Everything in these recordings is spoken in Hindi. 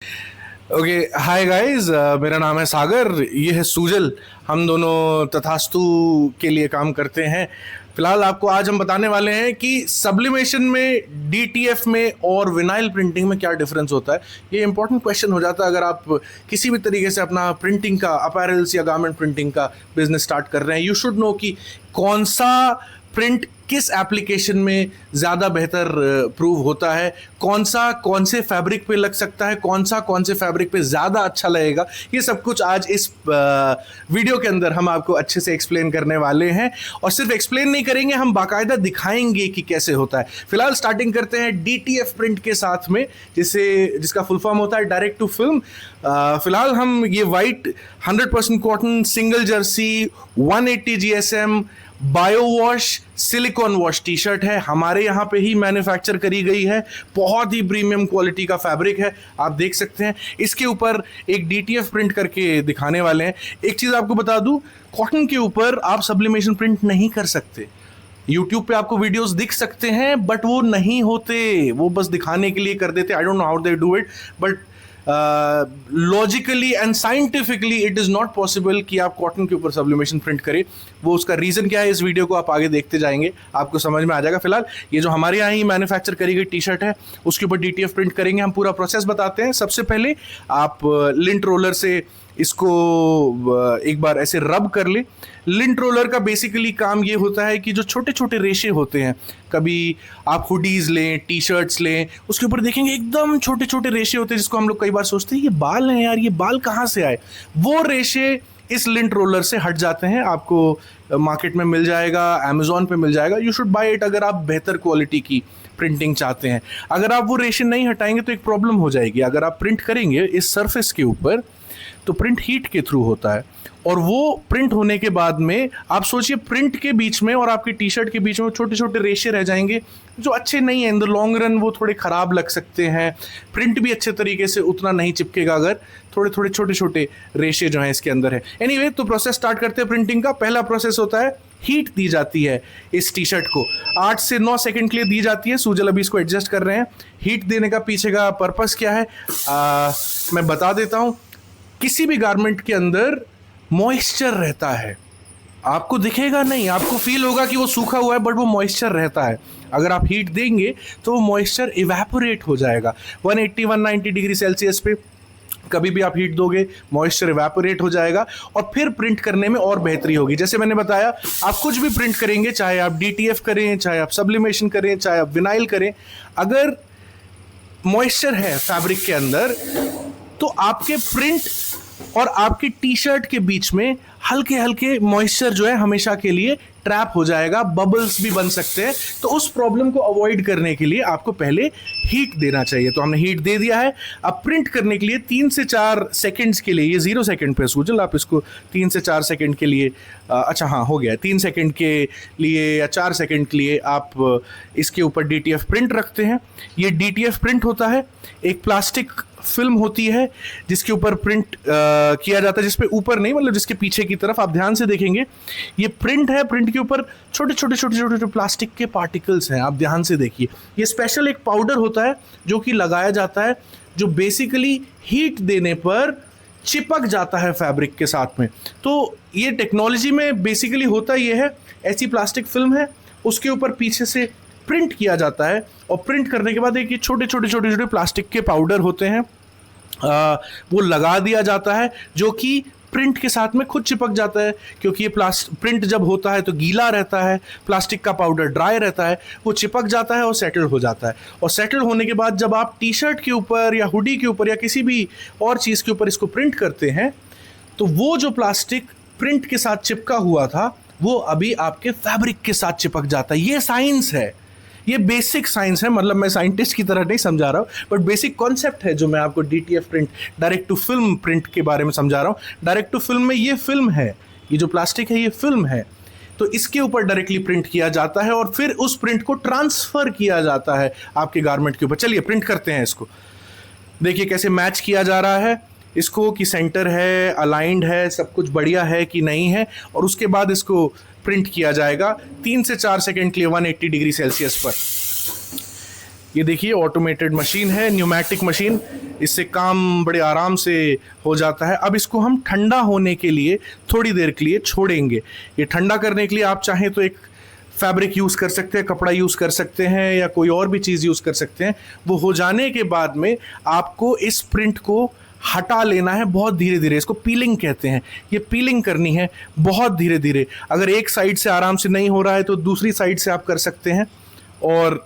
Okay, hi guys. मेरा नाम है सागर, ये है सूजल। हम दोनों तथास्तु के लिए काम करते हैं। फिलहाल आपको आज हम बताने वाले हैं कि सब्लिमेशन में, डीटीएफ में और विनाइल प्रिंटिंग में क्या डिफरेंस होता है। ये इंपॉर्टेंट क्वेश्चन हो जाता है अगर आप किसी भी तरीके से अपना प्रिंटिंग का, अपैरल्स या गारमेंट प्रिंटिंग का बिजनेस स्टार्ट कर रहे हैं। यू शुड नो कि कौन सा प्रिंट किस एप्लीकेशन में ज़्यादा बेहतर प्रूव होता है, कौन से फैब्रिक पे लग सकता है, कौन से फैब्रिक पे ज़्यादा अच्छा लगेगा। ये सब कुछ आज इस वीडियो के अंदर हम आपको अच्छे से एक्सप्लेन करने वाले हैं। और सिर्फ एक्सप्लेन नहीं करेंगे, हम बाकायदा दिखाएंगे कि कैसे होता है। फिलहाल स्टार्टिंग करते हैं डीटीएफ प्रिंट के साथ में, जिसका फुल फॉर्म होता है डायरेक्ट टू फिल्म। फिलहाल हम ये white 100% cotton single Jersey 180 GSM bio wash silicon wash T shirt है, हमारे यहाँ पे ही मैन्युफैक्चर करी गई है। बहुत ही प्रीमियम क्वालिटी का फैब्रिक है, आप देख सकते हैं। इसके ऊपर एक डीटीएफ प्रिंट करके दिखाने वाले हैं। एक चीज़ आपको बता दूं, कॉटन के ऊपर आप सब्लिमेशन प्रिंट नहीं कर सकते। यूट्यूब पे आपको वीडियोस दिख सकते हैं बट वो नहीं होते, वो बस दिखाने के लिए कर देते। I don't know how they do it, but logically and scientifically it is not possible कि आप कॉटन के ऊपर सब्लिमेशन प्रिंट करें। वो उसका रीज़न क्या है, इस वीडियो को आप आगे देखते जाएंगे, आपको समझ में आ जाएगा। फिलहाल ये जो हमारे यहाँ ही मैन्युफैक्चर करी गई टी शर्ट है, उसके ऊपर डीटीएफ प्रिंट करेंगे। हम पूरा प्रोसेस बताते हैं। सबसे पहले आप लिंट रोलर से इसको एक बार ऐसे रब कर ले। लिंट रोलर का बेसिकली काम ये होता है कि जो छोटे छोटे रेशे होते हैं, कभी आप हुडीज लें, टी शर्ट्स लें, उसके ऊपर देखेंगे एकदम छोटे छोटे रेशे होते हैं, जिसको हम लोग कई बार सोचते हैं ये बाल हैं यार, ये बाल कहाँ से आए। वो रेशे इस लिंट रोलर से हट जाते हैं। आपको मार्केट में मिल जाएगा, अमेजोन पे मिल जाएगा। यू शुड बाय इट अगर आप बेहतर क्वालिटी की प्रिंटिंग चाहते हैं। अगर आप वो रेशे नहीं हटाएंगे तो एक प्रॉब्लम हो जाएगी। अगर आप प्रिंट करेंगे इस सरफेस के ऊपर तो प्रिंट हीट के थ्रू होता है, और वो प्रिंट होने के बाद में आप सोचिए प्रिंट के बीच में और आपकी टी शर्ट के बीच में छोटे छोटे रेशे रह जाएंगे जो अच्छे नहीं है। इन द लॉन्ग रन वो थोड़े ख़राब लग सकते हैं। प्रिंट भी अच्छे तरीके से उतना नहीं चिपकेगा अगर थोड़े थोड़े छोटे छोटे रेशे जो हैं इसके अंदर है। एनीवे, तो प्रोसेस स्टार्ट करते हैं प्रिंटिंग का। पहला प्रोसेस होता है, हीट दी जाती है इस टी शर्ट को 8 से 9 सेकंड के लिए दी जाती है। सूजल अभी इसको एडजस्ट कर रहे हैं। हीट देने का पीछे का पर्पस क्या है मैं बता देता हूँ। किसी भी गारमेंट के अंदर मॉइस्चर रहता है, आपको दिखेगा नहीं, आपको फील होगा कि वो सूखा हुआ है, बट वो मॉइस्चर रहता है। अगर आप हीट देंगे तो वो मॉइस्चर इवेपोरेट हो जाएगा। 180-190 डिग्री सेल्सियस पे कभी भी आप हीट दोगे, मॉइस्चर इवेपोरेट हो जाएगा और फिर प्रिंट करने में और बेहतरी होगी। जैसे मैंने बताया, आप कुछ भी प्रिंट करेंगे, चाहे आप डीटीएफ करें, चाहे आप सब्लिमेशन करें, चाहे आप विनाइल करें, अगर मॉइस्चर है फैब्रिक के अंदर तो आपके प्रिंट और आपकी टी शर्ट के बीच में हल्के हल्के मॉइस्चर जो है हमेशा के लिए ट्रैप हो जाएगा, बबल्स भी बन सकते हैं। तो उस प्रॉब्लम को अवॉइड करने के लिए आपको पहले हीट देना चाहिए। तो हमने हीट दे दिया है। अब प्रिंट करने के लिए 3 से 4 सेकंड्स के लिए, ये 0 सेकंड पे सूजल, आप इसको 3 से 4 सेकंड के लिए, अच्छा हाँ हो गया, 3 सेकंड के लिए या 4 सेकंड के लिए आप इसके ऊपर डीटीएफ प्रिंट रखते हैं। ये डीटीएफ प्रिंट होता है, एक प्लास्टिक फिल्म होती है जिसके ऊपर प्रिंट किया जाता है, जिसपे ऊपर नहीं, मतलब जिसके पीछे की तरफ आप ध्यान से देखेंगे ये प्रिंट है। प्रिंट के ऊपर छोटे छोटे छोटे छोटे प्लास्टिक के पार्टिकल्स हैं, आप ध्यान से देखिए। ये स्पेशल एक पाउडर होता है जो कि लगाया जाता है, जो बेसिकली हीट देने पर चिपक जाता है फैब्रिक के साथ में। तो ये टेक्नोलॉजी में बेसिकली होता ये है, ऐसी प्लास्टिक फिल्म है, उसके ऊपर पीछे से प्रिंट किया जाता है, और प्रिंट करने के बाद एक ये छोटे छोटे छोटे छोटे प्लास्टिक के पाउडर होते हैं, वो लगा दिया जाता है, जो कि प्रिंट के साथ में खुद चिपक जाता है। क्योंकि ये प्रिंट जब होता है तो गीला रहता है, प्लास्टिक का पाउडर ड्राई रहता है, वो चिपक जाता है और सेटल हो जाता है। और सेटल होने के बाद जब आप टी शर्ट के ऊपर या हुडी के ऊपर या किसी भी और चीज़ के ऊपर इसको प्रिंट करते हैं, तो वो जो प्लास्टिक प्रिंट के साथ चिपका हुआ था वो अभी आपके फैब्रिक के साथ चिपक जाता है। ये साइंस है, ये बेसिक साइंस है। मतलब मैं साइंटिस्ट की तरह नहीं समझा रहा हूँ, बट बेसिक कॉन्सेप्ट है जो मैं आपको DTF print, direct to film print के बारे में समझा रहा हूँ। डायरेक्ट टू फिल्म में ये फिल्म है, ये जो प्लास्टिक है ये फिल्म है, तो इसके ऊपर डायरेक्टली प्रिंट किया जाता है और फिर उस प्रिंट को ट्रांसफर किया जाता है आपके गारमेंट के ऊपर। चलिए प्रिंट करते हैं इसको। देखिए कैसे मैच किया जा रहा है इसको, कि सेंटर है, अलाइंड है, सब कुछ बढ़िया है कि नहीं है, और उसके बाद इसको प्रिंट किया जाएगा 3 से 4 सेकंड के लिए 180 डिग्री सेल्सियस पर। ये देखिए ऑटोमेटेड मशीन है, न्यूमेटिक मशीन, इससे काम बड़े आराम से हो जाता है। अब इसको हम ठंडा होने के लिए थोड़ी देर के लिए छोड़ेंगे। ये ठंडा करने के लिए आप चाहें तो एक फैब्रिक यूज़ कर सकते हैं, कपड़ा यूज़ कर सकते हैं, या कोई और भी चीज़ यूज़ कर सकते हैं। वो हो जाने के बाद में आपको इस प्रिंट को हटा लेना है बहुत धीरे धीरे। इसको पीलिंग कहते हैं। ये पीलिंग करनी है बहुत धीरे धीरे। अगर एक साइड से आराम से नहीं हो रहा है तो दूसरी साइड से आप कर सकते हैं। और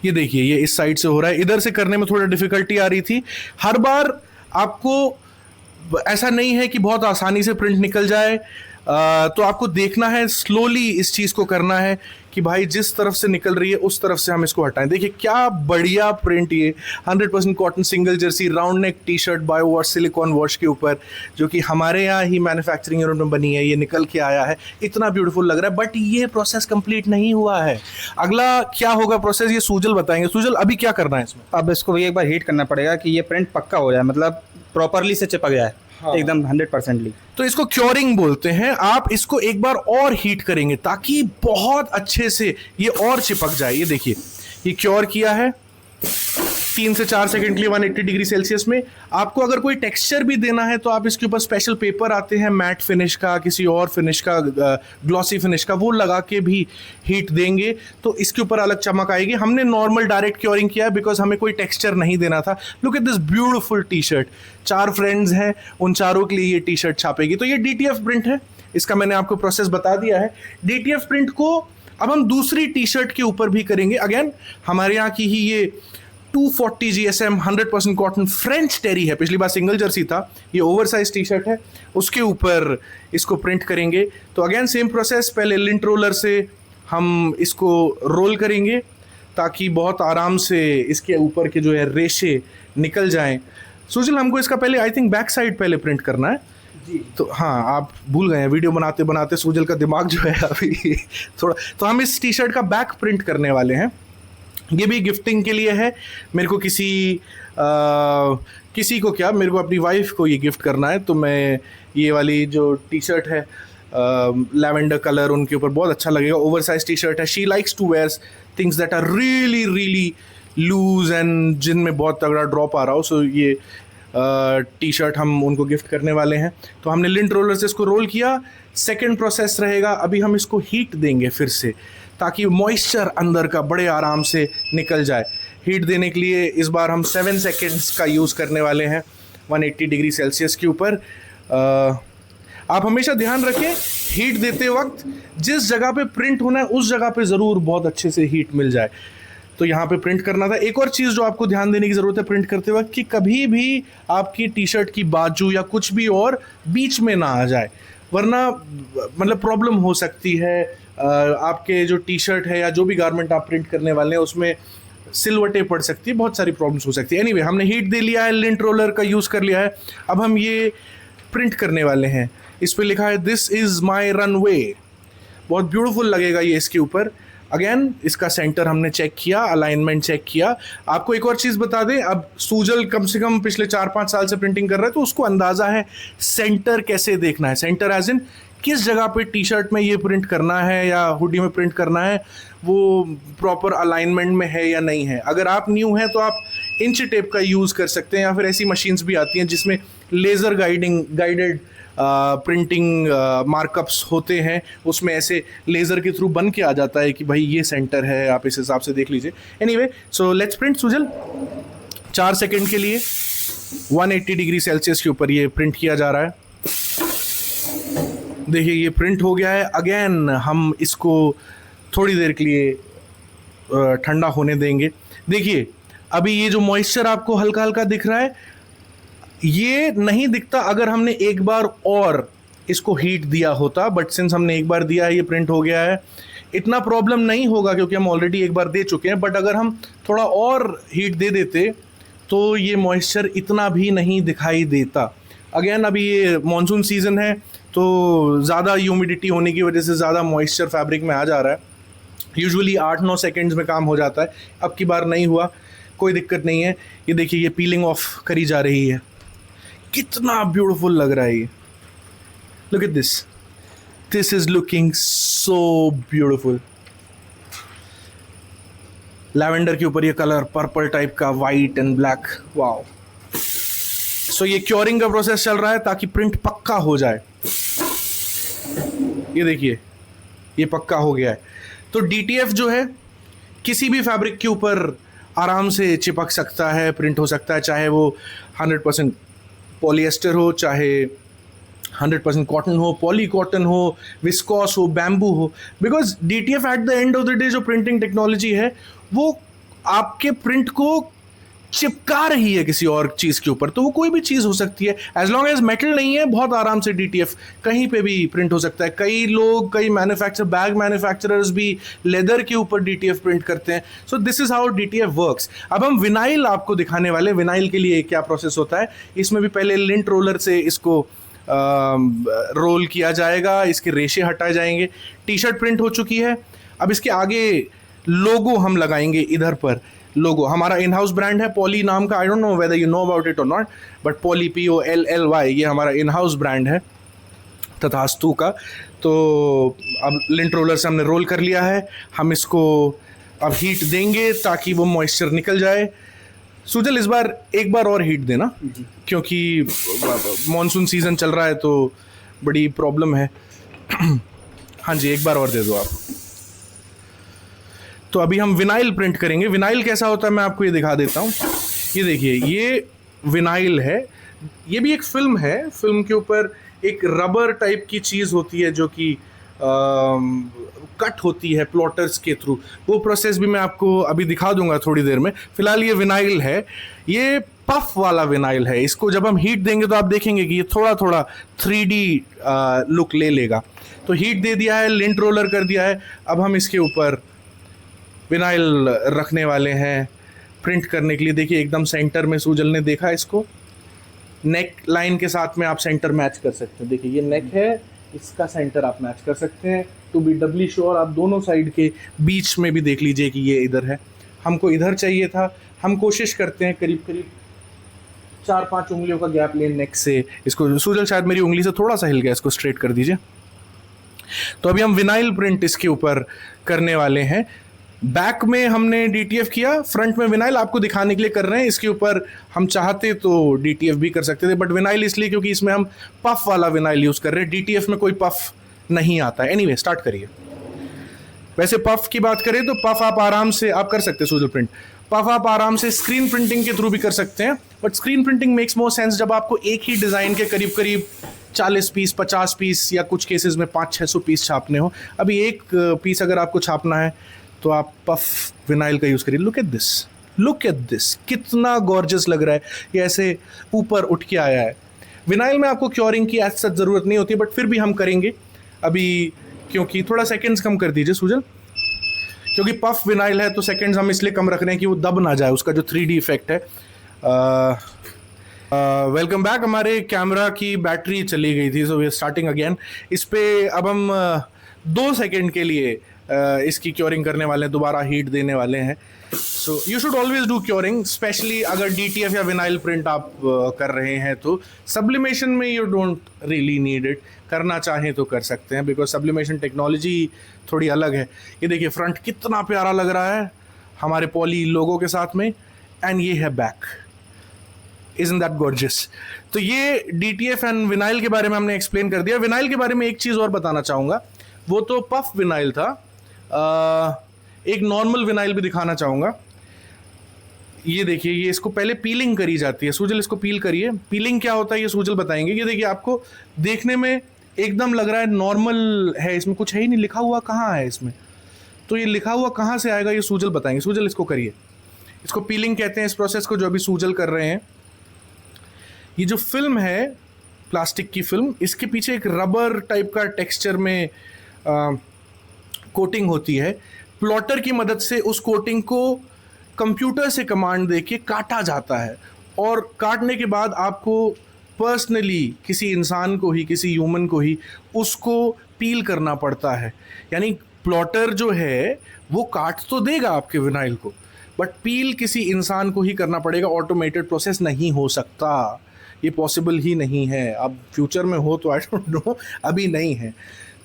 ये देखिए ये इस साइड से हो रहा है। इधर से करने में थोड़ा डिफिकल्टी आ रही थी। हर बार आपको ऐसा नहीं है कि बहुत आसानी से प्रिंट निकल जाए, तो आपको देखना है, स्लोली इस चीज़ को करना है कि भाई जिस तरफ से निकल रही है उस तरफ से हम इसको हटाएं। देखिए क्या बढ़िया प्रिंट, ये 100% cotton single Jersey round neck T shirt bio wash silicon wash के ऊपर, जो कि हमारे यहाँ ही मैन्युफैक्चरिंग यूनिट में बनी है। ये निकल के आया है, इतना ब्यूटीफुल लग रहा है। बट ये प्रोसेस कंप्लीट नहीं हुआ है। अगला क्या होगा प्रोसेस, ये सुजल बताएंगे। सुजल अभी क्या करना है इसमें? अब इसको भी एक बार हीट करना पड़ेगा कि ये प्रिंट पक्का हो जाए, मतलब प्रॉपरली से चिपक जाए। हाँ। एकदम 100%ली। तो इसको क्योरिंग बोलते हैं। आप इसको एक बार और हीट करेंगे ताकि बहुत अच्छे से ये और चिपक जाए। ये देखिए ये क्योर किया है 3 से 4 सेकंड के लिए 180 डिग्री सेल्सियस में। आपको अगर कोई टेक्सचर भी देना है तो आप इसके ऊपर स्पेशल पेपर आते हैं, मैट फिनिश का, किसी और फिनिश का, ग्लॉसी फिनिश का, वो लगा के भी हीट देंगे तो इसके ऊपर अलग चमक आएगी। हमने नॉर्मल डायरेक्ट क्योरिंग किया बिकॉज हमें कोई टेक्सचर नहीं देना था। Look at this beautiful T shirt. 4 friends हैं, उन चारों के लिए ये टी शर्ट छापेगी। तो ये DTF प्रिंट है, इसका मैंने आपको प्रोसेस बता दिया है। DTF प्रिंट को अब हम दूसरी टी शर्ट के ऊपर भी करेंगे। अगेन हमारे यहाँ की ही ये 240 GSM 100% कॉटन फ्रेंच टेरी है। पिछली बार सिंगल जर्सी था, ये ओवरसाइज टी शर्ट है, उसके ऊपर इसको प्रिंट करेंगे। तो अगेन सेम प्रोसेस, पहले लिंट रोलर से हम इसको रोल करेंगे ताकि बहुत आराम से इसके ऊपर के जो है रेशे निकल जाएं। सुजल हमको इसका पहले आई थिंक बैक साइड पहले प्रिंट करना है जी। तो हाँ, आप भूल गए हैं, वीडियो बनाते बनाते सुजल का दिमाग जो है अभी थोड़ा। तो हम इस टी शर्ट का बैक प्रिंट करने वाले हैं। ये भी गिफ्टिंग के लिए है। मेरे को किसी को क्या, मेरे को अपनी वाइफ को ये गिफ्ट करना है। तो मैं ये वाली जो टी शर्ट है लैवेंडर कलर, उनके ऊपर बहुत अच्छा लगेगा। ओवरसाइज टी शर्ट है। She likes to wear things that are really really loose and जिनमें बहुत तगड़ा ड्रॉप आ रहा हो। सो ये टी शर्ट हम उनको गिफ्ट करने वाले हैं। तो हमने लिंट रोलर से इसको रोल किया। सेकेंड प्रोसेस रहेगा, अभी हम इसको हीट देंगे फिर से ताकि मॉइस्चर अंदर का बड़े आराम से निकल जाए। हीट देने के लिए इस बार हम 7 सेकेंड्स का यूज़ करने वाले हैं 180 डिग्री सेल्सियस के ऊपर। आप हमेशा ध्यान रखें हीट देते वक्त जिस जगह पे प्रिंट होना है उस जगह पे ज़रूर बहुत अच्छे से हीट मिल जाए। तो यहाँ पे प्रिंट करना था। एक और चीज़ जो आपको ध्यान देने की ज़रूरत है प्रिंट करते वक्त, कि कभी भी आपकी टी शर्ट की बाजू या कुछ भी और बीच में ना आ जाए, वरना मतलब प्रॉब्लम हो सकती है। आपके जो टी शर्ट है या जो भी गारमेंट आप प्रिंट करने वाले हैं उसमें सिलवटें पड़ सकती है, बहुत सारी प्रॉब्लम्स हो सकती है। एनीवे, हमने हीट दे लिया है, लिंट रोलर का यूज़ कर लिया है। अब हम ये प्रिंट करने वाले हैं। इस पर लिखा है दिस इज़ माई रनवे। बहुत ब्यूटीफुल लगेगा ये इसके ऊपर। अगेन इसका सेंटर हमने चेक किया, अलाइनमेंट चेक किया। आपको एक और चीज़ बता दें, अब सुजल कम से कम पिछले 4-5 साल से प्रिंटिंग कर रहा है तो उसको अंदाज़ा है सेंटर कैसे देखना है। सेंटर एज इन किस जगह पे टी शर्ट में ये प्रिंट करना है या हुडी में प्रिंट करना है, वो प्रॉपर अलाइनमेंट में है या नहीं है। अगर आप न्यू हैं तो आप इंच टेप का यूज़ कर सकते हैं, या फिर ऐसी मशीन्स भी आती हैं जिसमें लेज़र गाइडेड प्रिंटिंग मार्कअप्स होते हैं। उसमें ऐसे लेज़र के थ्रू बन के आ जाता है कि भाई ये सेंटर है, आप इस हिसाब से देख लीजिए। Anyway, so let's print Sujal. 4 second के लिए 180 डिग्री सेल्सियस के ऊपर ये प्रिंट किया जा रहा है। देखिए ये प्रिंट हो गया है। अगेन हम इसको थोड़ी देर के लिए ठंडा होने देंगे। देखिए अभी ये जो मॉइस्चर आपको हल्का हल्का दिख रहा है, ये नहीं दिखता अगर हमने एक बार और इसको हीट दिया होता, बट सिंस हमने एक बार दिया है ये प्रिंट हो गया है। इतना प्रॉब्लम नहीं होगा क्योंकि हम ऑलरेडी एक बार दे चुके हैं, बट अगर हम थोड़ा और हीट दे देते तो ये मॉइस्चर इतना भी नहीं दिखाई देता। अगेन अभी ये मानसून सीज़न है तो ज़्यादा ह्यूमिडिटी होने की वजह से ज़्यादा मॉइस्चर फैब्रिक में आ जा रहा है। यूजुअली 8-9 सेकेंड्स में काम हो जाता है, अब की बार नहीं हुआ, कोई दिक्कत नहीं है। ये देखिए ये पीलिंग ऑफ करी जा रही है, कितना ब्यूटीफुल लग रहा है ये। Look at this, this is looking so beautiful. Lavender के ऊपर ये कलर पर्पल टाइप का, वाइट एंड ब्लैक, वाओ। सो ये क्योरिंग का प्रोसेस चल रहा है ताकि प्रिंट पक्का हो जाए। ये देखिए ये पक्का हो गया है। तो DTF जो है किसी भी फैब्रिक के ऊपर आराम से चिपक सकता है, प्रिंट हो सकता है, चाहे वो 100% पॉलिएस्टर हो, चाहे 100% कॉटन हो, पॉली कॉटन हो, विस्कॉस हो, बैम्बू हो। Because DTF at the end of the day जो प्रिंटिंग टेक्नोलॉजी है वो आपके प्रिंट को चिपका रही है किसी और चीज़ के ऊपर। तो वो कोई भी चीज़ हो सकती है, एज लॉन्ग एज मेटल नहीं है, बहुत आराम से DTF कहीं पे भी प्रिंट हो सकता है। कई लोग, कई बैग मैन्युफैक्चरर्स भी लेदर के ऊपर DTF प्रिंट करते हैं। सो this is how DTF works. अब हम विनाइल आपको दिखाने वाले। विनाइल के लिए क्या प्रोसेस होता है, इसमें भी पहले लिंट रोलर से इसको रोल किया जाएगा, इसके रेशे हटाए जाएंगे। टी-शर्ट प्रिंट हो चुकी है। अब इसके आगे लोगो हम लगाएंगे। इधर पर लोगो हमारा इन हाउस ब्रांड है पॉली नाम का। I don't know whether you know about it और नॉट, बट पॉली POLLY ये हमारा इन हाउस ब्रांड है तथास्तु का। तो अब लिंट रोलर से हमने रोल कर लिया है। हम इसको अब हीट देंगे ताकि वो मॉइस्चर निकल जाए। सुजल इस बार एक बार और हीट देना, क्योंकि मॉनसून सीजन चल रहा है तो बड़ी प्रॉब्लम है। हाँ जी, एक बार और दे दो आप। तो अभी हम विनाइल प्रिंट करेंगे। विनाइल कैसा होता है मैं आपको ये दिखा देता हूँ। ये देखिए ये विनाइल है। ये भी एक फिल्म है। फिल्म के ऊपर एक रबर टाइप की चीज़ होती है जो कि कट होती है प्लॉटर्स के थ्रू। वो प्रोसेस भी मैं आपको अभी दिखा दूंगा थोड़ी देर में। फिलहाल ये विनाइल है, ये पफ वाला विनाइल है। इसको जब हम हीट देंगे तो आप देखेंगे कि ये थोड़ा थोड़ा 3D लुक ले लेगा। तो हीट दे दिया है, लिंट रोलर कर दिया है। अब हम इसके ऊपर विनाइल रखने वाले हैं प्रिंट करने के लिए। देखिए एकदम सेंटर में सुजल ने देखा इसको। नेक लाइन के साथ में आप सेंटर मैच कर सकते हैं। देखिए ये नेक है, इसका सेंटर आप मैच कर सकते हैं। टू बी डबली श्योर आप दोनों साइड के बीच में भी देख लीजिए कि ये इधर है। हमको इधर चाहिए था। हम कोशिश करते हैं करीब करीब 4-5 उंगलियों का गैप लें नेक से। इसको सुजल शायद मेरी उंगली से थोड़ा सा हिल गया, इसको स्ट्रेट कर दीजिए। तो अभी हम विनाइल प्रिंट इसके ऊपर करने वाले हैं। बैक में हमने DTF किया, फ्रंट में विनाइल आपको दिखाने के लिए कर रहे हैं। इसके ऊपर हम चाहते तो DTF भी कर सकते थे, बट विनाइल इसलिए क्योंकि इसमें हम पफ वाला विनाइल यूज़ कर रहे हैं। DTF में कोई पफ नहीं आता है। एनीवे स्टार्ट करिए। वैसे पफ की बात करें तो पफ आप आराम से आप कर सकते हैं सुजल प्रिंट। पफ आप आराम से स्क्रीन प्रिंटिंग के थ्रू भी कर सकते हैं, but screen printing makes more sense जब आपको एक ही डिज़ाइन के करीब करीब 40 पीस, 50 पीस या कुछ केसेस में 500-600 पीस छापने हो। अभी एक पीस अगर आपको छापना है तो आप पफ विनाइल का यूज़ करिए। लुक एट दिस, कितना गॉर्जियस लग रहा है। ये ऐसे ऊपर उठ के आया है। विनाइल में आपको क्योरिंग की ऐसा ज़रूरत नहीं होती, बट फिर भी हम करेंगे अभी, क्योंकि थोड़ा सेकंड्स कम कर दीजिए सुजल, क्योंकि पफ विनाइल है तो सेकंड्स हम इसलिए कम रख रहे हैं कि वो दब ना जाए, उसका जो 3D इफेक्ट है। Welcome back. हमारे कैमरा की बैटरी चली गई थी, so we are starting again. इस पे अब हम 2 सेकंड के लिए इसकी क्योरिंग करने वाले हैं, दोबारा हीट देने वाले हैं। So you should always do curing, specially अगर DTF या विनाइल प्रिंट आप कर रहे हैं तो। सब्लिमेशन में you don't really need it, करना चाहें तो कर सकते हैं, बिकॉज सब्लिमेशन टेक्नोलॉजी थोड़ी अलग है। ये देखिए फ्रंट कितना प्यारा लग रहा है हमारे पॉली लोगो के साथ में, एंड ये है बैक। Isn't that gorgeous? तो ये DTF एंड विनाइल के बारे में हमने एक्सप्लेन कर दिया। विनाइल के बारे में एक चीज़ और बताना चाहूँगा, वो तो पफ विनाइल था। एक नॉर्मल विनाइल भी दिखाना चाहूँगा। ये देखिए, ये इसको पहले पीलिंग करी जाती है। सुजल इसको पील करिए। पीलिंग क्या होता है ये सुजल बताएंगे। ये देखिए आपको देखने में एकदम लग रहा है नॉर्मल है, इसमें कुछ है ही नहीं, लिखा हुआ कहाँ है इसमें। तो ये लिखा हुआ कहाँ से आएगा ये सुजल बताएंगे। सुजल इसको करिए। इसको पीलिंग कहते हैं इस प्रोसेस को, जो अभी सुजल कर रहे हैं। ये जो फिल्म है प्लास्टिक की फिल्म, इसके पीछे एक रबर टाइप का टेक्सचर में कोटिंग होती है। प्लॉटर की मदद से उस कोटिंग को कंप्यूटर से कमांड देके काटा जाता है, और काटने के बाद आपको पर्सनली किसी इंसान को ही, किसी ह्यूमन को ही उसको पील करना पड़ता है। यानी प्लॉटर जो है वो काट तो देगा आपके विनाइल को, बट पील किसी इंसान को ही करना पड़ेगा। ऑटोमेटेड प्रोसेस नहीं हो सकता, ये पॉसिबल ही नहीं है। अब फ्यूचर में हो तो आई डोंट नो, अभी नहीं है।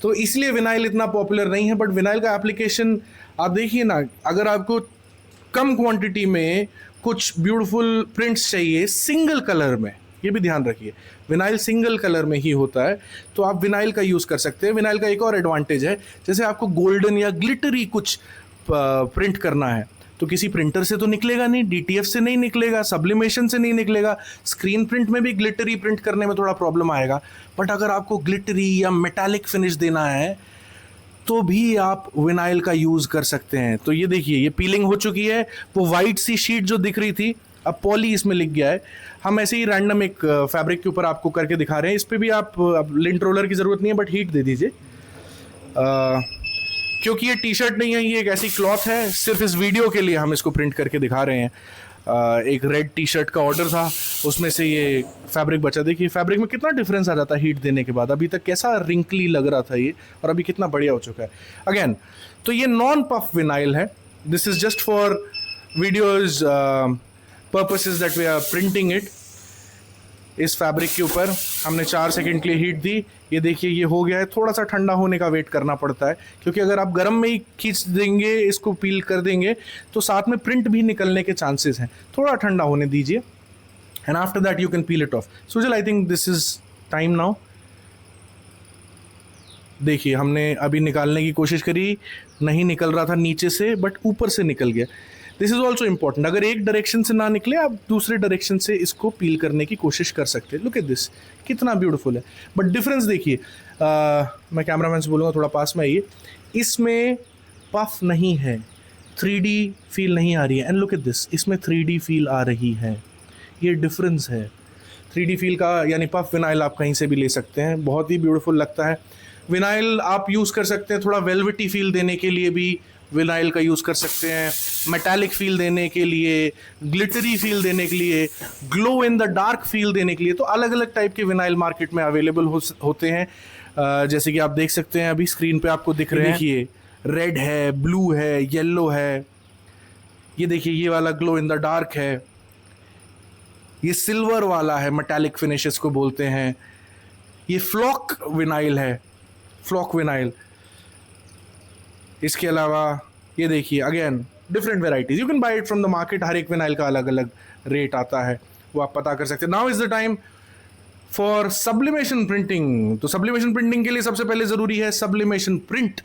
तो इसलिए विनाइल इतना पॉपुलर नहीं है। बट विनाइल का एप्लीकेशन आप देखिए ना, अगर आपको कम क्वांटिटी में कुछ ब्यूटीफुल प्रिंट्स चाहिए सिंगल कलर में, ये भी ध्यान रखिए, विनाइल सिंगल कलर में ही होता है, तो आप विनाइल का यूज़ कर सकते हैं। विनाइल का एक और एडवांटेज है, जैसे आपको गोल्डन या ग्लिटरी कुछ प्रिंट करना है तो किसी प्रिंटर से तो निकलेगा नहीं, डीटीएफ से नहीं निकलेगा, सब्लिमेशन से नहीं निकलेगा, स्क्रीन प्रिंट में भी ग्लिटरी प्रिंट करने में थोड़ा प्रॉब्लम आएगा। बट अगर आपको ग्लिटरी या मेटालिक फिनिश देना है तो भी आप विनाइल का यूज़ कर सकते हैं। तो ये देखिए, ये पीलिंग हो चुकी है, वो वाइट सी शीट जो दिख रही थी अब पॉली इसमें लिख गया है। हम ऐसे ही रैंडम एक फैब्रिक के ऊपर आपको करके दिखा रहे हैं। इस पर भी आप लिंट रोलर की ज़रूरत नहीं है, बट हीट दे दीजिए, क्योंकि ये टी शर्ट नहीं है, ये एक ऐसी क्लॉथ है, सिर्फ इस वीडियो के लिए हम इसको प्रिंट करके दिखा रहे हैं। एक रेड टी शर्ट का ऑर्डर था, उसमें से ये फैब्रिक बचा। देखिए फैब्रिक में कितना डिफरेंस आ जाता है हीट देने के बाद। अभी तक कैसा रिंकली लग रहा था ये, और अभी कितना बढ़िया हो चुका है अगेन। तो ये नॉन पफ विनाइल है, this is just for videos purposes that we are printing it. इस फैब्रिक के ऊपर हमने 4 सेकंड के लिए हीट दी, ये देखिए ये हो गया है। थोड़ा सा ठंडा होने का वेट करना पड़ता है, क्योंकि अगर आप गर्म में ही खींच देंगे, इसको पील कर देंगे, तो साथ में प्रिंट भी निकलने के चांसेस हैं। थोड़ा ठंडा होने दीजिए, and after that you can peel it of. Sujal, I think this is time now. देखिए हमने अभी निकालने की कोशिश करी, नहीं निकल रहा था नीचे से, बट ऊपर से निकल गया। दिस इज ऑल्सो इम्पॉर्टेंट, अगर एक डायरेक्शन से ना निकले, आप दूसरे डायरेक्शन से इसको पील करने की कोशिश कर सकते हैं। लुक एट दिस, कितना ब्यूटीफुल है। बट डिफरेंस देखिए, मैं कैमरामैन से बोलूँगा थोड़ा पास में आइए, इसमें पफ नहीं है, 3D फील नहीं आ रही है। एंड लुक एट दिस, इसमें 3D फील आ रही है, ये डिफरेंस है 3D फील का। यानी पफ विनाइल आप कहीं से भी ले सकते हैं, बहुत ही ब्यूटीफुल लगता है। विनाइल आप यूज़ कर सकते हैं थोड़ा वेलवेटी फील देने के लिए भी, विनाइल का यूज़ कर सकते हैं मेटालिक फील देने के लिए, ग्लिटरी फील देने के लिए, glow in the dark feel देने के लिए। तो अलग अलग टाइप के विनाइल मार्केट में अवेलेबल होते हैं। जैसे कि आप देख सकते हैं अभी स्क्रीन पे आपको दिख रहे हैं, देखिए रेड है, ब्लू है, येलो है, ये देखिए ये वाला ग्लो इन द डार्क है, ये सिल्वर वाला है, मेटालिक फिनिशेस को बोलते हैं, ये फ्लॉक विनाइल है, फ्लॉक विनाइल। इसके अलावा ये देखिए again different varieties, you can buy it from the market. हर एक विनाइल का अलग अलग रेट आता है, वो आप पता कर सकते हैं। Now is the time for sublimation printing. तो सब्लिमेशन प्रिंटिंग के लिए सबसे पहले ज़रूरी है सब्लिमेशन प्रिंट,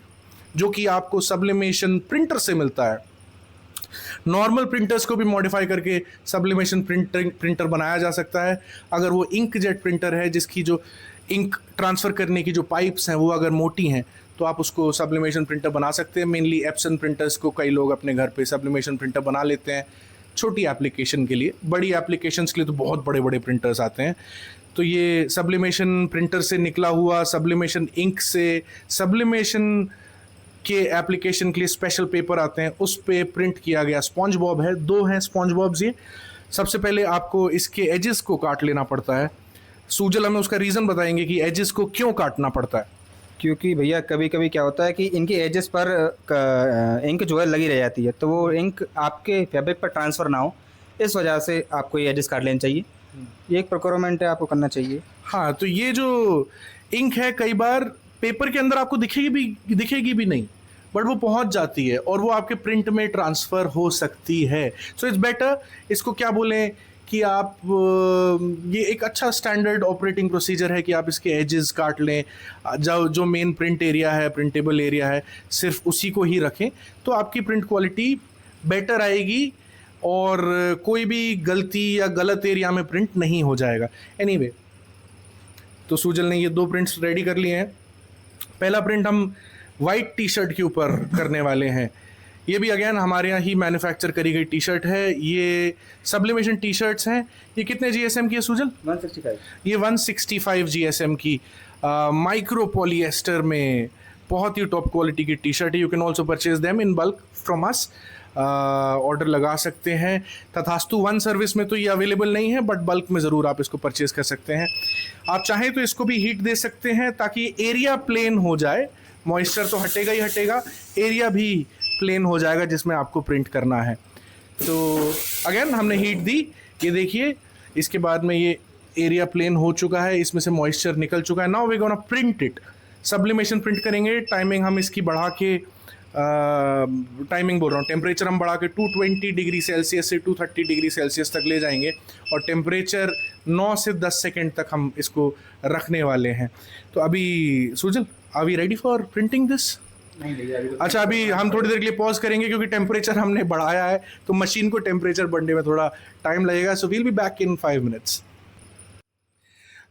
जो कि आपको सब्लिमेशन प्रिंटर से मिलता है। नॉर्मल प्रिंटर्स को भी मॉडिफाई करके सब्लिमेशन प्रिंटर बनाया जा सकता है। अगर वो इंक जेट प्रिंटर है, जिसकी जो इंक ट्रांसफ़र करने की जो पाइप्स हैं वो अगर मोटी हैं, तो आप उसको सब्लिमेशन प्रिंटर बना सकते हैं। मेनली एप्सन प्रिंटर्स को कई लोग अपने घर पे सब्लिमेशन प्रिंटर बना लेते हैं छोटी एप्लीकेशन के लिए। बड़ी एप्लीकेशंस के लिए तो बहुत बड़े बड़े प्रिंटर्स आते हैं। तो ये सब्लिमेशन प्रिंटर से निकला हुआ, सब्लिमेशन इंक से, सब्लिमेशन के एप्लीकेशन के लिए स्पेशल पेपर आते हैं, उस पे प्रिंट किया गया स्पॉन्ज बॉब है। 2 हैं स्पॉन्ज बॉब्स ये। सबसे पहले आपको इसके एजेस को काट लेना पड़ता है। सूजल हमें उसका रीज़न बताएंगे कि एजेस को क्यों काटना पड़ता है। क्योंकि भैया कभी कभी क्या होता है कि इनके एजेस पर इंक जो है लगी रह जाती है, तो वो इंक आपके फैब्रिक पर ट्रांसफ़र ना हो, इस वजह से आपको ये एजेस काट लेने चाहिए। ये एक प्रोक्योरमेंट है, आपको करना चाहिए। हाँ, तो ये जो इंक है कई बार पेपर के अंदर आपको दिखेगी भी नहीं, बट वो पहुंच जाती है और वो आपके प्रिंट में ट्रांसफ़र हो सकती है। सो इट्स बेटर, इसको क्या बोलें कि आप ये एक अच्छा स्टैंडर्ड ऑपरेटिंग प्रोसीजर है कि आप इसके एजेस काट लें। जो मेन प्रिंट एरिया है, प्रिंटेबल एरिया है, सिर्फ उसी को ही रखें, तो आपकी प्रिंट क्वालिटी बेटर आएगी और कोई भी गलती या गलत एरिया में प्रिंट नहीं हो जाएगा। एनीवे, तो सूजल ने ये 2 प्रिंट्स रेडी कर लिए हैं। पहला प्रिंट हम वाइट टी शर्ट के ऊपर करने वाले हैं। ये भी अगेन हमारे यहाँ ही मैन्युफैक्चर करी गई टी शर्ट है। ये सब्लिमेशन टी शर्ट्स हैं। ये कितने GSM की है सूजल? 165। ये 165 GSM की माइक्रो पॉलीएस्टर में बहुत ही टॉप क्वालिटी की टी शर्ट है। You can also purchase them in bulk from us. Order लगा सकते हैं। तथास्तु वन सर्विस में तो ये अवेलेबल नहीं है, बट बल्क में ज़रूर आप इसको परचेज कर सकते हैं। आप चाहें तो इसको भी हीट दे सकते हैं ताकि एरिया प्लेन हो जाए। मॉइस्चर तो हटेगा ही हटेगा, एरिया भी प्लेन हो जाएगा जिसमें आपको प्रिंट करना है। तो अगेन हमने हीट दी, ये देखिए इसके बाद में ये एरिया प्लेन हो चुका है, इसमें से मॉइस्चर निकल चुका है। Now we gonna print it. Sublimation print करेंगे, टाइमिंग हम इसकी बढ़ा के टाइमिंग बोल रहा हूँ, टेम्परेचर हम बढ़ा के 220 डिग्री सेल्सियस से 230 डिग्री सेल्सियस तक ले जाएंगे और टेम्परेचर 9 से 10 सेकेंड तक हम इसको रखने वाले हैं। तो अभी Sujal, are we ready for printing this? नहीं भैया अभी तो अच्छा, अभी हम थोड़ी देर के लिए पॉज करेंगे क्योंकि टेम्परेचर हमने बढ़ाया है, तो मशीन को टेम्परेचर बढ़ने में थोड़ा टाइम लगेगा। So we'll be back in 5 minutes.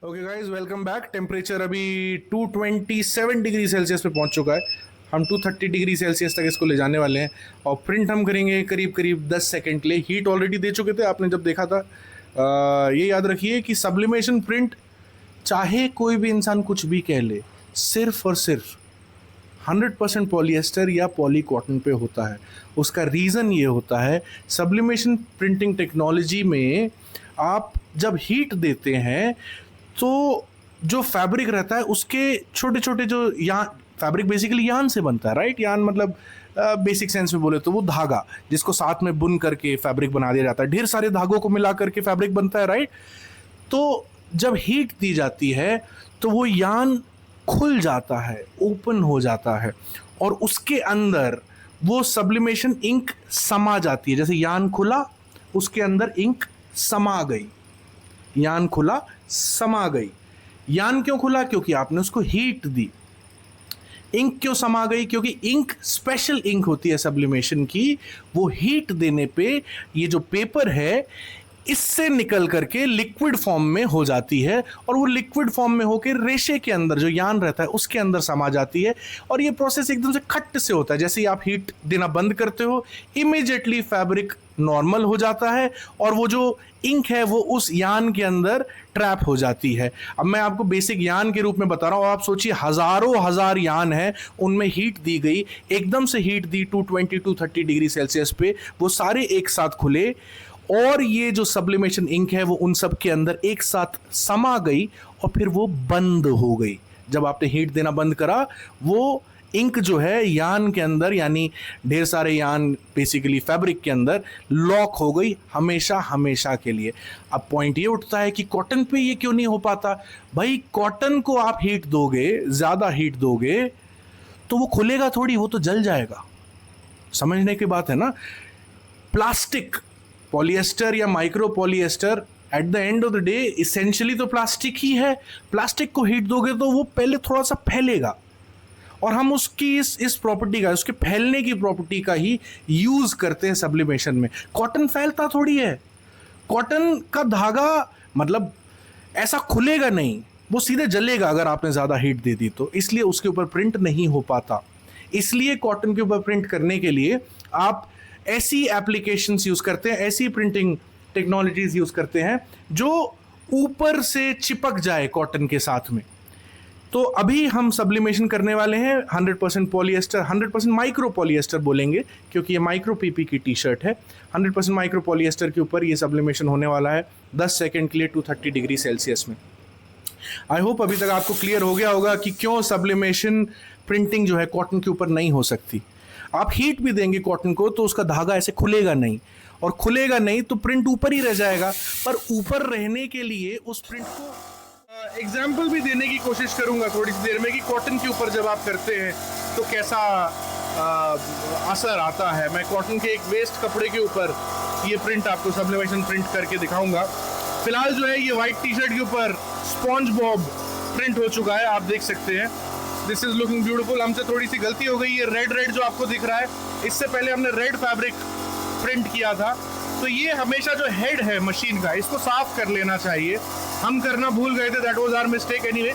Okay guys, welcome back. Temperature अभी 227 डिग्री सेल्सियस पे पहुंच चुका है। हम 230 डिग्री सेल्सियस तक इसको ले जाने वाले हैं और प्रिंट हम करेंगे करीब करीब 10 सेकेंड के लिए। हीट ऑलरेडी दे चुके थे आपने जब देखा था। ये याद रखिए कि सब्लिमेशन प्रिंट, चाहे कोई भी इंसान कुछ भी कह ले, सिर्फ और सिर्फ 100% पॉलिएस्टर या पॉली कॉटन पे होता है। उसका रीज़न ये होता है, सब्लिमेशन प्रिंटिंग टेक्नोलॉजी में आप जब हीट देते हैं तो जो फैब्रिक रहता है उसके छोटे छोटे जो फैब्रिक बेसिकली यान से बनता है, राइट? यान मतलब बेसिक सेंस में बोले तो वो धागा जिसको साथ में बुन करके फैब्रिक बना दिया जाता है। ढेर सारे धागों को मिला करके फैब्रिक बनता है, राइट? तो जब हीट दी जाती है तो वो यान खुल जाता है, ओपन हो जाता है और उसके अंदर वो सब्लिमेशन इंक समा जाती है। जैसे यान खुला, उसके अंदर इंक समा गई, यान खुला समा गई। यान क्यों खुला? क्योंकि आपने उसको हीट दी। इंक क्यों समा गई? क्योंकि इंक स्पेशल इंक होती है सब्लिमेशन की, वो हीट देने पे ये जो पेपर है इससे निकल करके लिक्विड फॉर्म में हो जाती है और वो लिक्विड फॉर्म में होकर रेशे के अंदर जो यान रहता है उसके अंदर समा जाती है। और ये प्रोसेस एकदम से खट से होता है। जैसे ही आप हीट देना बंद करते हो, इमीडिएटली फैब्रिक नॉर्मल हो जाता है और वो जो इंक है वो उस यान के अंदर ट्रैप हो जाती है। अब मैं आपको बेसिक यान के रूप में बता रहा हूँ। आप सोचिए, हजारों हजार यान है, उनमें हीट दी गई, एकदम से हीट दी 220-230 डिग्री सेल्सियस पे, वो सारे एक साथ खुले और ये जो सब्लिमेशन इंक है वो उन सब के अंदर एक साथ समा गई और फिर वो बंद हो गई। जब आपने हीट देना बंद करा, वो इंक जो है यान के अंदर, यानी ढेर सारे यान बेसिकली फैब्रिक के अंदर लॉक हो गई हमेशा हमेशा के लिए। अब पॉइंट ये उठता है कि कॉटन पे ये क्यों नहीं हो पाता? भाई, कॉटन को आप हीट दोगे, ज़्यादा हीट दोगे तो वो खुलेगा थोड़ी, वो तो जल जाएगा। समझने की बात है ना। प्लास्टिक, पॉलिएस्टर या micro polyester, at the end of the day essentially तो प्लास्टिक ही है। प्लास्टिक को हीट दोगे तो वो पहले थोड़ा सा फैलेगा और हम उसकी इस प्रॉपर्टी का, उसके फैलने की प्रॉपर्टी का ही यूज करते हैं सब्लिमेशन में। कॉटन फैलता थोड़ी है। कॉटन का धागा मतलब ऐसा खुलेगा नहीं, वो सीधे जलेगा अगर आपने ज़्यादा हीट दे दी तो। इसलिए उसके ऊपर प्रिंट नहीं हो पाता। इसलिए कॉटन के ऊपर प्रिंट करने के लिए आप ऐसी एप्लीकेशंस यूज़ करते हैं, ऐसी प्रिंटिंग टेक्नोलॉजीज यूज़ करते हैं जो ऊपर से चिपक जाए कॉटन के साथ में। तो अभी हम सब्लिमेशन करने वाले हैं 100% पॉलिएस्टर, 100% माइक्रो पॉलिएस्टर बोलेंगे क्योंकि ये माइक्रो पीपी की टी शर्ट है। 100% माइक्रो पॉलिएस्टर के ऊपर ये सब्लिमेशन होने वाला है 10 सेकेंड के लिए 230 डिग्री सेल्सियस में। आई होप अभी तक आपको क्लियर हो गया होगा कि क्यों सब्लिमेशन प्रिंटिंग जो है कॉटन के ऊपर नहीं हो सकती। आप हीट भी देंगे कॉटन को तो उसका धागा ऐसे खुलेगा नहीं, और खुलेगा नहीं तो प्रिंट ऊपर ही रह जाएगा। पर ऊपर रहने के लिए उस प्रिंट को एग्जाम्पल भी देने की कोशिश करूंगा थोड़ी सी देर में कि कॉटन के ऊपर जब आप करते हैं तो कैसा असर आता है। मैं कॉटन के एक वेस्ट कपड़े के ऊपर ये प्रिंट आपको सब्लिमेशन प्रिंट करके दिखाऊंगा। फिलहाल जो है ये वाइट टी शर्ट के ऊपर स्पॉन्ज बॉब प्रिंट हो चुका है, आप देख सकते हैं। This is looking beautiful. हमसे थोड़ी सी गलती हो गई, ये रेड जो आपको दिख रहा है, इससे पहले हमने रेड फैब्रिक प्रिंट किया था। तो ये हमेशा जो हेड है मशीन का, इसको साफ कर लेना चाहिए। हम करना भूल गए थे, that was our mistake anyway.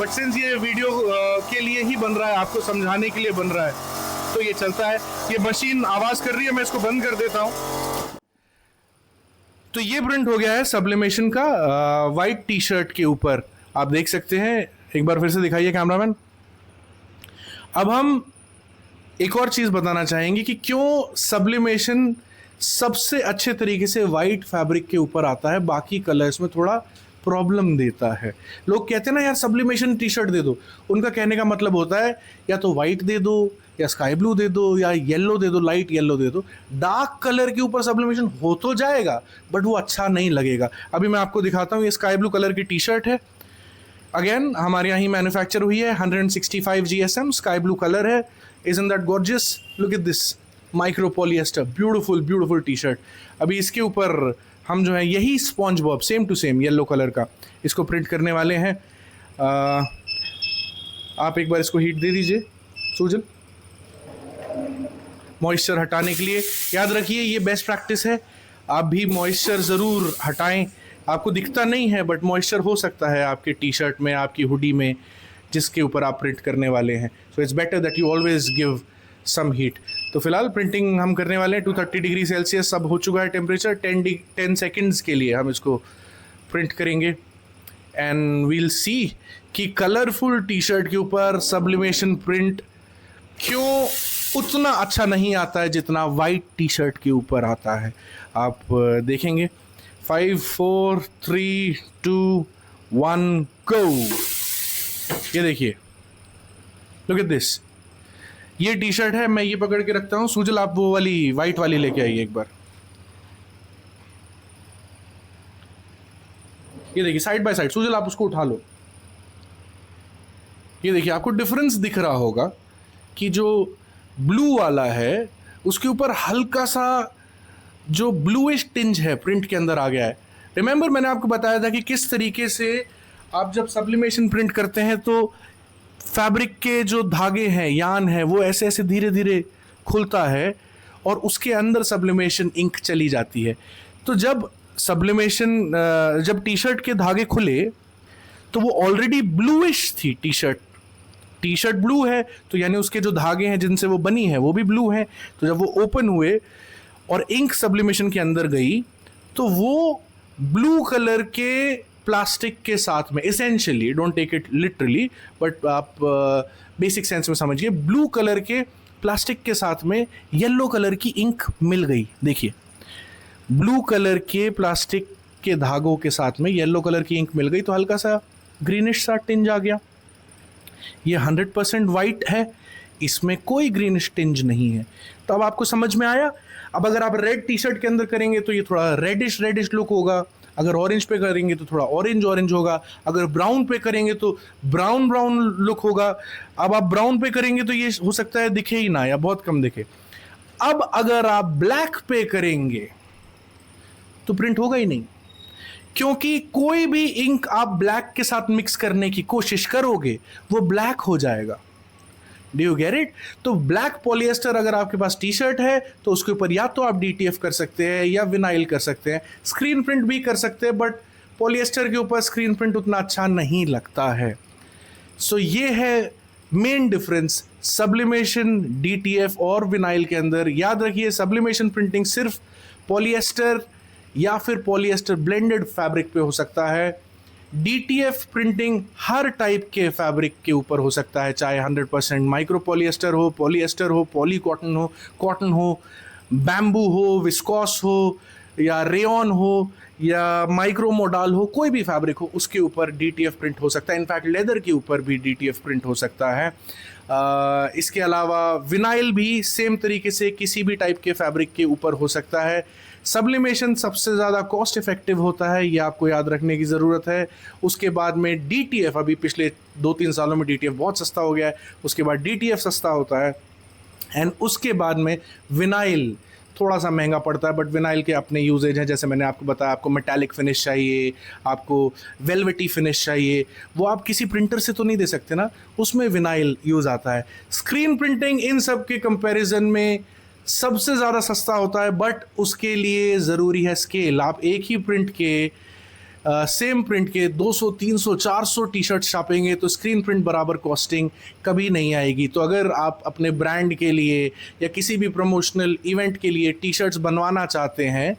But since ये वीडियो के लिए ही बन रहा है, आपको समझाने के लिए बन रहा है, तो ये चलता है। ये मशीन आवाज़ कर रही है, मैं इसको बंद कर देता हूँ। तो ये प्रिंट हो गया है सब्लिमेशन का वाइट टी शर्ट के ऊपर, आप देख सकते हैं। एक बार फिर से दिखाइए कैमरामैन। अब हम एक और चीज़ बताना चाहेंगे कि क्यों सब्लिमेशन सबसे अच्छे तरीके से वाइट फैब्रिक के ऊपर आता है, बाकी कलर्स में थोड़ा प्रॉब्लम देता है। लोग कहते हैं ना यार सब्लिमेशन टी शर्ट दे दो, उनका कहने का मतलब होता है या तो वाइट दे दो या स्काई ब्लू दे दो या येलो दे दो, लाइट येलो दे दो। डार्क कलर के ऊपर सब्लिमेशन हो तो जाएगा बट वो अच्छा नहीं लगेगा। अभी मैं आपको दिखाता हूँ, ये स्काई ब्लू कलर की टी शर्ट है। अगेन हमारे यहाँ ही मैन्युफैक्चर हुई है, 165 GSM स्काई ब्लू कलर है। Isn't that gorgeous? Look at this micro polyester, beautiful T shirt. अभी इसके ऊपर हम जो है यही SpongeBob same to same yellow colour का इसको प्रिंट करने वाले हैं। आप एक बार इसको हीट दे दीजिए सूजल, मॉइस्चर हटाने के लिए। याद रखिए ये बेस्ट प्रैक्टिस है, आप भी मॉइस्चर ज़रूर हटाएं। आपको दिखता नहीं है बट मॉइस्चर हो सकता है आपके टी शर्ट में, आपकी हुडी में, जिसके ऊपर आप प्रिंट करने वाले हैं। So it's better that you always give some heat. तो फिलहाल प्रिंटिंग हम करने वाले हैं 230 डिग्री सेल्सियस, सब हो चुका है टेम्परेचर। 10 सेकेंड्स के लिए हम इसको प्रिंट करेंगे एंड वील सी कि कलरफुल टी शर्ट के ऊपर सब्लिमेशन प्रिंट क्यों उतना अच्छा नहीं आता है जितना वाइट टी शर्ट के ऊपर आता है। आप देखेंगे 5 4 3 2 1 गो। ये देखिए, लुक एट दिस, ये टी शर्ट है, मैं ये पकड़ के रखता हूँ। सुजल आप वो वाली वाइट वाली लेके आइए एक बार। ये देखिए साइड बाय साइड, सुजल आप उसको उठा लो। ये देखिए आपको डिफरेंस दिख रहा होगा कि जो ब्लू वाला है उसके ऊपर हल्का सा जो ब्लूइश टिंज है प्रिंट के अंदर आ गया है। रिमेंबर मैंने आपको बताया था कि किस तरीके से आप जब सब्लिमेशन प्रिंट करते हैं तो फैब्रिक के जो धागे हैं, यान है, वो ऐसे ऐसे धीरे धीरे खुलता है और उसके अंदर सब्लिमेशन इंक चली जाती है। तो जब सब्लिमेशन जब टी शर्ट के धागे खुले तो वो ऑलरेडी ब्लूइश थी टी शर्ट ब्लू है, तो यानी उसके जो धागे हैं जिनसे वो बनी है वो भी ब्लू हैं। तो जब वो ओपन हुए और इंक सब्लिमेशन के अंदर गई तो वो ब्लू कलर के प्लास्टिक के साथ में, essentially, don't take it literally but आप बेसिक सेंस में समझिए, ब्लू कलर के प्लास्टिक के साथ में येलो कलर की इंक मिल गई। देखिए ब्लू कलर के प्लास्टिक के धागों के साथ में येलो कलर की इंक मिल गई तो हल्का सा ग्रीनिश सा टिंज आ गया। ये 100% वाइट है, इसमें कोई ग्रीनिश टिंज नहीं है। तो अब आपको समझ में आया। अब अगर आप रेड टी शर्ट के अंदर करेंगे तो ये थोड़ा रेडिश लुक होगा, अगर ऑरेंज पे करेंगे तो थोड़ा ऑरेंज होगा, अगर ब्राउन पे करेंगे तो ब्राउन लुक होगा। अब आप ब्राउन पे करेंगे तो ये हो सकता है दिखे ही ना या बहुत कम दिखे। अब अगर आप ब्लैक पे करेंगे तो प्रिंट होगा ही नहीं, क्योंकि कोई भी इंक आप ब्लैक के साथ मिक्स करने की कोशिश करोगे वो ब्लैक हो जाएगा। Do you get it? तो ब्लैक पॉलिएस्टर अगर आपके पास टी शर्ट है तो उसके ऊपर या तो आप DTF कर सकते हैं या विनाइल कर सकते हैं, स्क्रीन प्रिंट भी कर सकते हैं, बट पॉलिएस्टर के ऊपर स्क्रीन प्रिंट उतना अच्छा नहीं लगता है। सो ये है मेन डिफरेंस सब्लिमेशन, DTF और विनाइल के अंदर। याद रखिए सब्लिमेशन प्रिंटिंग सिर्फ पॉलिएस्टर या फिर पॉलिएस्टर ब्लेंडेड फैब्रिक पे हो सकता है। DTF प्रिंटिंग हर टाइप के फैब्रिक के ऊपर हो सकता है, चाहे 100% माइक्रो पॉलिएस्टर हो, पॉलिएस्टर हो, पॉली कॉटन हो, बैम्बू हो, विस्कॉस हो या रेयॉन हो या माइक्रो मोडाल हो, कोई भी फैब्रिक हो उसके ऊपर DTF प्रिंट हो सकता है। इनफैक्ट लेदर के ऊपर भी DTF प्रिंट हो सकता है। इसके अलावा विनाइल भी सेम तरीके से किसी भी टाइप के फैब्रिक के ऊपर हो सकता है। सब्लिमेशन सबसे ज़्यादा कॉस्ट इफेक्टिव होता है, ये आपको याद रखने की ज़रूरत है। उसके बाद में DTF, अभी पिछले 2-3 सालों में DTF बहुत सस्ता हो गया है, उसके बाद DTF सस्ता होता है एंड उसके बाद में विनाइल थोड़ा सा महंगा पड़ता है, बट विनाइल के अपने यूजेज हैं। जैसे मैंने आपको बताया, आपको मेटालिक फिनिश चाहिए, आपको वेलवेटी फिनिश चाहिए, वो आप किसी प्रिंटर से तो नहीं दे सकते ना, उसमें विनाइल यूज़ आता है। स्क्रीन प्रिंटिंग इन सब के कंपैरिजन में सबसे ज़्यादा सस्ता होता है, बट उसके लिए ज़रूरी है स्केल। आप एक ही प्रिंट के सेम प्रिंट के 200, 300, 400 टी शर्ट छापेंगे तो स्क्रीन प्रिंट बराबर कॉस्टिंग कभी नहीं आएगी। तो अगर आप अपने ब्रांड के लिए या किसी भी प्रमोशनल इवेंट के लिए टी शर्ट्स बनवाना चाहते हैं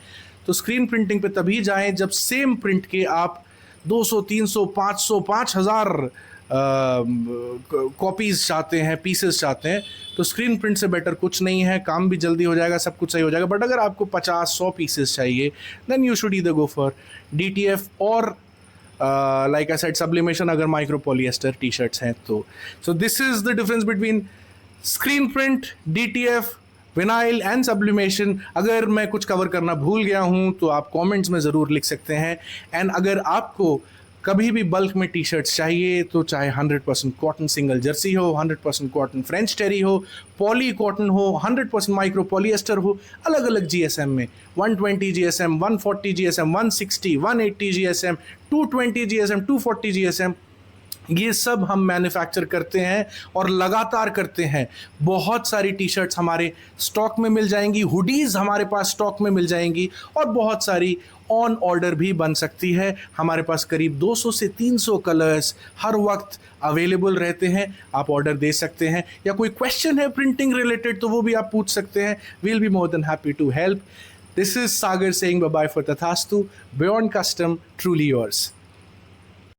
तो स्क्रीन प्रिंटिंग पे तभी जाएं जब सेम प्रिंट के आप 200, 300, 500, 5000 कॉपीज़ चाहते हैं, पीसेस चाहते हैं, तो स्क्रीन प्रिंट से बेटर कुछ नहीं है। काम भी जल्दी हो जाएगा, सब कुछ सही हो जाएगा। बट अगर आपको 50-100 पीसेस चाहिए then you should either go for DTF और लाइक आई सेड सब्लिमेशन अगर माइक्रो पॉलिएस्टर टी शर्ट्स हैं तो। So this is the difference between screen print, DTF, vinyl and sublimation. अगर मैं कुछ कवर करना भूल गया हूँ तो आप कमेंट्स में ज़रूर लिख सकते हैं। एंड अगर आपको कभी भी बल्क में टी शर्ट्स चाहिए तो चाहे 100% कॉटन सिंगल जर्सी हो, 100% कॉटन फ्रेंच टेरी हो, पॉली कॉटन हो, 100% माइक्रो पॉलिएस्टर हो, अलग अलग जीएसएम में 120 GSM, 140 GSM, 160, 180 GSM, 220 GSM, 240 GSM, ये सब हम मैन्युफैक्चर करते हैं और लगातार करते हैं। बहुत सारी टी शर्ट्स हमारे स्टॉक में मिल जाएंगी, हुडीज़ हमारे पास स्टॉक में मिल जाएंगी और बहुत सारी ऑन ऑर्डर भी बन सकती है। हमारे पास करीब 200 से 300 कलर्स हर वक्त अवेलेबल रहते हैं, आप ऑर्डर दे सकते हैं। या कोई क्वेश्चन है प्रिंटिंग रिलेटेड तो वो भी आप पूछ सकते हैं। We'll be more than happy to help. This is Sagar saying bye bye for Tathastu. Beyond custom, truly yours.